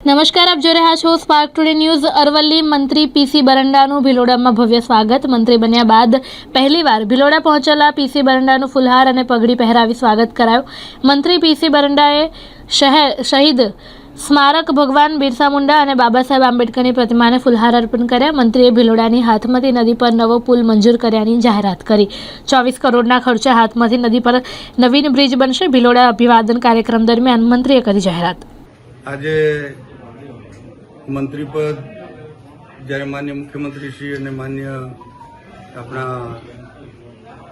નમસ્કાર, આપ જોઈ રહ્યા છો સ્પાર્ક ટુડે ન્યૂઝ। અરવલ્લી મંત્રી પીસી બરંડાનું ભિલોડામાં ભવ્ય સ્વાગત। મંત્રી બન્યા બાદ પહેલીવાર ભિલોડા પહોંચેલા પીસી બરંડાનું ફુલહાર અને પગડી પહેરાવી સ્વાગત કરાયું। મંત્રી પીસી બરંડાએ શહીદ સ્મારક, ભગવાન બિરસા મુંડા અને બાબા સાહેબ આંબેડકરની પ્રતિમાને ફુલહાર અર્પણ કર્યા। મંત્રીએ ભિલોડાની હાથમતી નદી પર નવો પુલ મંજૂર કર્યાની જાહેરાત કરી। 24 કરોડના ખર્ચે હાથમતી નદી પર નવીન બ્રિજ બનશે। ભિલોડા અભિવાદન કાર્યક્રમ દરમિયાન મંત્રીએ કરી જાહેરાત। આજે મંત્રી પદ જ્યારે માન્ય મુખ્યમંત્રી શ્રી અને માન્ય આપણા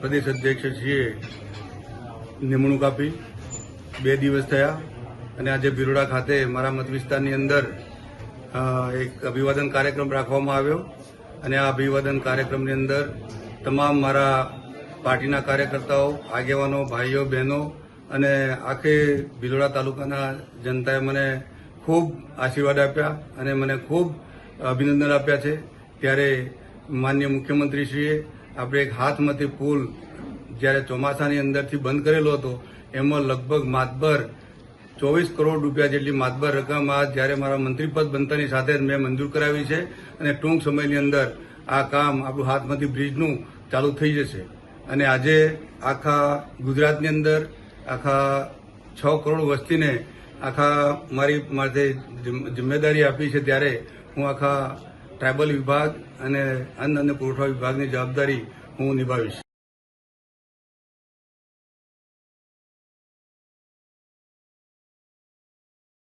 પ્રદેશ અધ્યક્ષ શ્રીએ નિમણૂક આપી 2 દિવસ થયા અને આજે ભિલોડા ખાતે મારા મત વિસ્તારની અંદર એક અભિવાદન કાર્યક્રમ રાખવામાં આવ્યો અને આ અભિવાદન કાર્યક્રમની અંદર તમામ મારા પાર્ટીના કાર્યકર્તાઓ, આગેવાનો, ભાઈઓ, બહેનો અને આખે ભિલોડા તાલુકાના જનતાએ મને ખૂબ આશીર્વાદ આપ્યા અને મને ખૂબ અભિનંદન આપ્યા છે। ત્યારે માન્ય મુખ્યમંત્રીશ્રીએ આપણે એક હાથમતી પુલ જ્યારે ચોમાસાની અંદરથી બંધ કરેલો હતો એમાં લગભગ માતબર 24 કરોડ રૂપિયા જેટલી માતબર રકમ આ જ્યારે મારા મંત્રીપદ બનતાની સાથે જ મેં મંજૂર કરાવી છે અને ટૂંક સમયની અંદર આ કામ આપણું હાથમતી બ્રિજનું ચાલુ થઈ જશે અને આજે આખા ગુજરાતની અંદર આખા 6 કરોડ વસ્તીને આખા મારી માથે જિમ્મેદારી આપી છે ત્યારે હું આખા ટ્રાયબલ વિભાગ અને અન્ન અને પુરવઠા વિભાગની જવાબદારી હું નિભાવીશ।